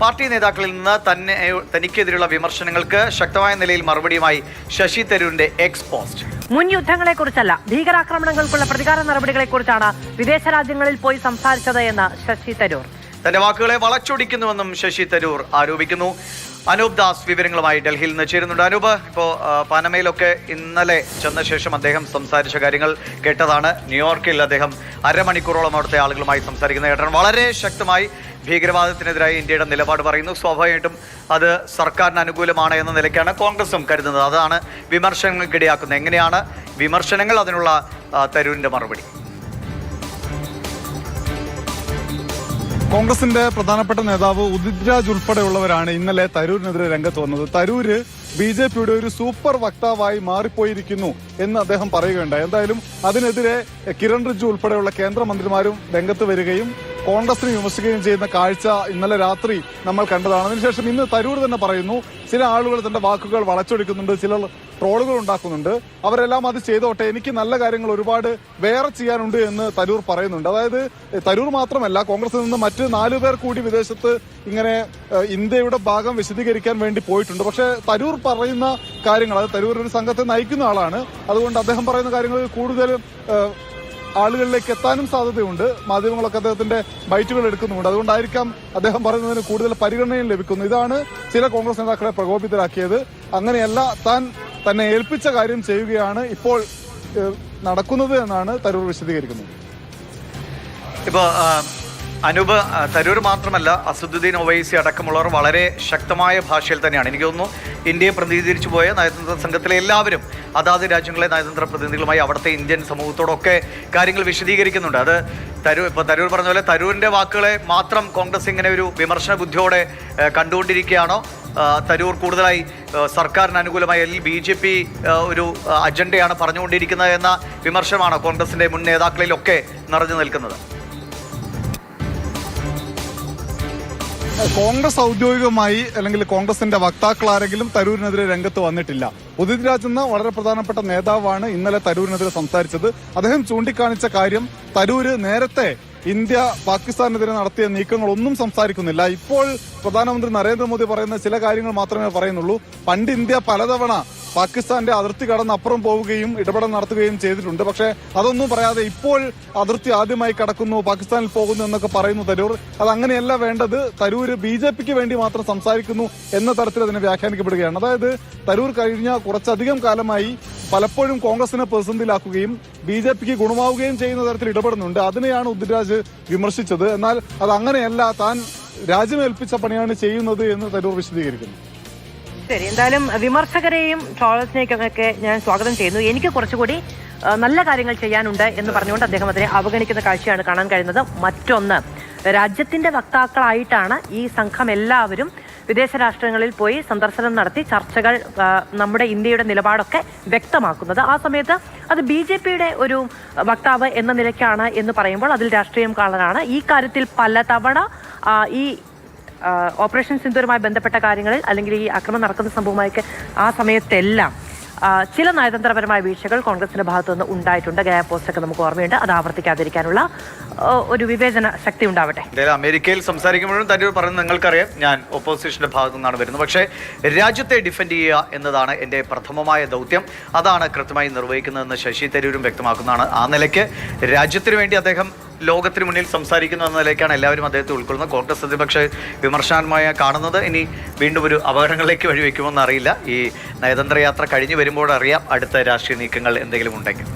Party നേതാക്കളിൽ നിന്ന് തനിക്കെതിരെയുള്ള വിമർശനങ്ങൾക്ക് ശക്തമായ നിലയിൽ മറുപടിയുമായി ശശി തരൂരിന്റെ എക്സ് പോസ്റ്റ്. മുൻ യുദ്ധങ്ങളെക്കുറിച്ചല്ല, ഭീകരാക്രമണങ്ങൾക്കുള്ള പ്രതികാര നടപടികളെക്കുറിച്ചാണ് വിദേശ രാജ്യങ്ങളിൽ പോയി സംസാരിച്ചത് എന്ന് ശശി തരൂർ. തന്റെ വാക്കുകളെ വളച്ചൊടിക്കുന്നുവെന്നും ശശി തരൂർ ആരോപിക്കുന്നു. അനൂപ് ദാസ് വിവരങ്ങളുമായി ഡൽഹിയിൽ നിന്ന് ചേരുന്നുണ്ട്. അനൂപ്, ഇപ്പോൾ പാനമയിലൊക്കെ ഇന്നലെ ചെന്ന ശേഷം അദ്ദേഹം സംസാരിച്ച കാര്യങ്ങൾ കേട്ടതാണ്. ന്യൂയോർക്കിൽ അദ്ദേഹം അരമണിക്കൂറോളം അവിടുത്തെ ആളുകളുമായി സംസാരിക്കുന്ന കേട്ടാണ്. വളരെ ശക്തമായി ഭീകരവാദത്തിനെതിരായി ഇന്ത്യയുടെ നിലപാട് പറയുന്നു. സ്വാഭാവികമായിട്ടും അത് സർക്കാരിന് അനുകൂലമാണ് എന്ന നിലയ്ക്കാണ് കോൺഗ്രസും കരുതുന്നത്. അതാണ് വിമർശനങ്ങൾക്കിടയാക്കുന്നത്. എങ്ങനെയാണ് വിമർശനങ്ങൾ, അതിനുള്ള തരൂരിന്റെ മറുപടി? കോൺഗ്രസിന്റെ പ്രധാനപ്പെട്ട നേതാവ് ഉദിത് രാജ് ഉൾപ്പെടെയുള്ളവരാണ് ഇന്നലെ തരൂരിനെതിരെ രംഗത്ത് വന്നത്. തരൂര് BJPയുടെ ഒരു സൂപ്പർ വക്താവായി മാറിപ്പോയിരിക്കുന്നു എന്ന് അദ്ദേഹം പറയുകയുണ്ടായി. എന്തായാലും അതിനെതിരെ കിരൺ റിജ്ജു ഉൾപ്പെടെയുള്ള കേന്ദ്രമന്ത്രിമാരും രംഗത്ത് വരികയും കോൺഗ്രസിനെ വിമർശിക്കുകയും ചെയ്യുന്ന കാഴ്ച ഇന്നലെ രാത്രി നമ്മൾ കണ്ടതാണ്. അതിനുശേഷം ഇന്ന് തരൂർ തന്നെ പറയുന്നു, ചില ആളുകൾ തന്റെ വാക്കുകൾ വളച്ചൊടിക്കുന്നുണ്ട്, ചിലർ ട്രോളുകൾ ഉണ്ടാക്കുന്നുണ്ട്, അവരെല്ലാം അത് ചെയ്തോട്ടെ, എനിക്ക് നല്ല കാര്യങ്ങൾ ഒരുപാട് വേറെ ചെയ്യാനുണ്ട് എന്ന് തരൂർ പറയുന്നുണ്ട്. അതായത് തരൂർ മാത്രമല്ല, കോൺഗ്രസിൽ നിന്ന് മറ്റ് 4 പേർ കൂടി വിദേശത്ത് ഇങ്ങനെ ഇന്ത്യയുടെ ഭാഗം വിശദീകരിക്കാൻ വേണ്ടി പോയിട്ടുണ്ട്. പക്ഷേ തരൂർ പറയുന്ന കാര്യങ്ങൾ, അത് തരൂർ ഒരു സംഘത്തെ നയിക്കുന്ന ആളാണ്, അതുകൊണ്ട് അദ്ദേഹം പറയുന്ന കാര്യങ്ങൾ കൂടുതൽ ആളുകളിലേക്ക് എത്താനും സാധ്യതയുണ്ട്. മാധ്യമങ്ങളൊക്കെ അദ്ദേഹത്തിന്റെ ബൈറ്റുകൾ എടുക്കുന്നുണ്ട്. അതുകൊണ്ടായിരിക്കാം അദ്ദേഹം പറയുന്നതിന് കൂടുതൽ പരിഗണനയും ലഭിക്കുന്നു. ഇതാണ് ചില കോൺഗ്രസ് നേതാക്കളെ പ്രകോപിതരാക്കിയത്. അങ്ങനെയല്ല, താൻ തന്നെ ഏൽപ്പിച്ച കാര്യം ചെയ്യുകയാണ് ഇപ്പോൾ നടക്കുന്നത് എന്നാണ് തരൂർ വിശദീകരിക്കുന്നത്. ഇപ്പൊ അനൂപ്, തരൂർ മാത്രമല്ല, അസദുദ്ദീൻ ഒവൈസി അടക്കമുള്ളവർ വളരെ ശക്തമായ ഭാഷയിൽ തന്നെയാണ്, എനിക്ക് തോന്നുന്നു, ഇന്ത്യയെ പ്രതിനിധീകരിച്ചു പോയ നയതന്ത്ര സംഘത്തിലെ എല്ലാവരും അതാത് രാജ്യങ്ങളിലെ നയതന്ത്ര പ്രതിനിധികളുമായി അവിടുത്തെ ഇന്ത്യൻ സമൂഹത്തോടൊക്കെ കാര്യങ്ങൾ വിശദീകരിക്കുന്നുണ്ട്. അത് തരൂർ പറഞ്ഞ പോലെ തരൂരിന്റെ വാക്കുകളെ മാത്രം കോൺഗ്രസ് ഇങ്ങനെ ഒരു വിമർശന ബുദ്ധിയോടെ കണ്ടുകൊണ്ടിരിക്കുകയാണോ? തരൂർ കൂടുതലായി സർക്കാരിന് അനുകൂലമായി BJP ഒരു അജണ്ടയാണ് പറഞ്ഞുകൊണ്ടിരിക്കുന്നത് എന്ന വിമർശനമാണോ കോൺഗ്രസിന്റെ മുൻ നേതാക്കളിലൊക്കെ നിറഞ്ഞു നിൽക്കുന്നത്? കോൺഗ്രസ് ഔദ്യോഗികമായി അല്ലെങ്കിൽ കോൺഗ്രസിന്റെ വക്താക്കൾ ആരെങ്കിലും തരൂരിനെതിരെ രംഗത്ത് വന്നിട്ടില്ല. ഉദിത് രാജ് എന്ന വളരെ പ്രധാനപ്പെട്ട നേതാവാണ് ഇന്നലെ തരൂരിനെതിരെ സംസാരിച്ചത്. അദ്ദേഹം ചൂണ്ടിക്കാണിച്ച കാര്യം, തരൂര് നേരത്തെ ഇന്ത്യ പാകിസ്ഥാനെതിരെ നടത്തിയ നീക്കങ്ങളൊന്നും സംസാരിക്കുന്നില്ല. ഇപ്പോൾ പ്രധാനമന്ത്രി നരേന്ദ്രമോദി പറയുന്ന ചില കാര്യങ്ങൾ മാത്രമേ പറയുന്നുള്ളൂ. പണ്ട് ഇന്ത്യ പലതവണ പാകിസ്ഥാന്റെ അതിർത്തി കടന്ന് അപ്പുറം പോവുകയും ഇടപെടൽ നടത്തുകയും ചെയ്തിട്ടുണ്ട്. പക്ഷേ അതൊന്നും പറയാതെ ഇപ്പോൾ അതിർത്തി ആദ്യമായി കടക്കുന്നു, പാകിസ്ഥാനിൽ പോകുന്നു എന്നൊക്കെ പറയുന്നു തരൂർ. അതങ്ങനെയല്ല വേണ്ടത്. തരൂർ BJPക്ക് വേണ്ടി മാത്രം സംസാരിക്കുന്നു എന്ന തരത്തിൽ അതിനെ വ്യാഖ്യാനിക്കപ്പെടുകയാണ്. അതായത് തരൂർ കഴിഞ്ഞ കുറച്ചധികം കാലമായി പലപ്പോഴും കോൺഗ്രസിനെ പ്രതിസന്ധിയിലാക്കുകയും BJPക്ക് ഗുണമാവുകയും ചെയ്യുന്ന തരത്തിൽ ഇടപെടുന്നുണ്ട്. അതിനെയാണ് ഉദിത് രാജ് വിമർശിച്ചത്. എന്നാൽ അതങ്ങനെയല്ല, താൻ രാജ്യമേൽപ്പിച്ച പണിയാണ് ചെയ്യുന്നത് എന്ന് തരൂർ വിശദീകരിക്കുന്നു. ശരി, എന്തായാലും വിമർശകരെയും ട്രോളേഴ്സിനെയൊക്കെ ഞാൻ സ്വാഗതം ചെയ്യുന്നു. എനിക്ക് കുറച്ചുകൂടി നല്ല കാര്യങ്ങൾ ചെയ്യാനുണ്ട് എന്ന് പറഞ്ഞുകൊണ്ട് അദ്ദേഹം അതിനെ അവഗണിക്കുന്ന കാഴ്ചയാണ് കാണാൻ കഴിയുന്നത്. മറ്റൊന്ന്, രാജ്യത്തിന്റെ വക്താക്കളായിട്ടാണ് ഈ സംഘം എല്ലാവരും വിദേശ രാഷ്ട്രങ്ങളിൽ പോയി സന്ദർശനം നടത്തി ചർച്ചകൾ, നമ്മുടെ ഇന്ത്യയുടെ നിലപാടൊക്കെ വ്യക്തമാക്കുന്നത്. ആ സമയത്ത് അത് BJPയുടെ ഒരു വക്താവ് എന്ന നിലയ്ക്കാണ് എന്ന് പറയുമ്പോൾ അതിൽ രാഷ്ട്രീയം കാണാനാണ്. ഈ കാര്യത്തിൽ പലതവണ ഈ ഓപ്പറേഷൻ സിന്ദൂരുമായി ബന്ധപ്പെട്ട കാര്യങ്ങളിൽ, അല്ലെങ്കിൽ ഈ ആക്രമണം നടക്കുന്ന സംഭവമായൊക്കെ ആ സമയത്തെല്ലാം ചില നയതന്ത്രപരമായ വീഴ്ചകൾ കോൺഗ്രസിന്റെ ഭാഗത്തു നിന്ന് ഉണ്ടായിട്ടുണ്ട്. ഗയ പോസ്റ്റൊക്കെ നമുക്ക് ഓർമ്മയുണ്ട്. അത് ആവർത്തിക്കാതിരിക്കാനുള്ള ഒരു വിവേചന ശക്തി ഉണ്ടാവട്ടെ. അമേരിക്കയിൽ സംസാരിക്കുമ്പോഴും തരൂർ പറയുന്നത് നിങ്ങൾക്കറിയാം, ഞാൻ ഓപ്പോസിഷന്റെ ഭാഗത്തു നിന്നാണ് വരുന്നത്, പക്ഷേ രാജ്യത്തെ ഡിഫെൻഡ് ചെയ്യുക എന്നതാണ് എൻ്റെ പ്രഥമമായ ദൗത്യം, അതാണ് കൃത്യമായി നിർവഹിക്കുന്നതെന്ന് ശശി തരൂരും വ്യക്തമാക്കുന്നതാണ്. ആ നിലയ്ക്ക് രാജ്യത്തിന് വേണ്ടി അദ്ദേഹം ലോകത്തിന് മുന്നിൽ സംസാരിക്കുന്നു എന്ന നിലയ്ക്കാണ് എല്ലാവരും അദ്ദേഹത്തെ ഉൾക്കൊള്ളുന്നത്. കോൺഗ്രസ് പ്രതിപക്ഷ വിമർശനമായി കാണുന്നത് ഇനി വീണ്ടും ഒരു അപകടങ്ങളിലേക്ക് വഴിവെക്കുമെന്ന് അറിയില്ല. ഈ നയതന്ത്ര യാത്ര കഴിഞ്ഞു വരുമ്പോഴറിയാം അടുത്ത രാഷ്ട്രീയ നീക്കങ്ങൾ എന്തെങ്കിലും ഉണ്ടെങ്കിൽ.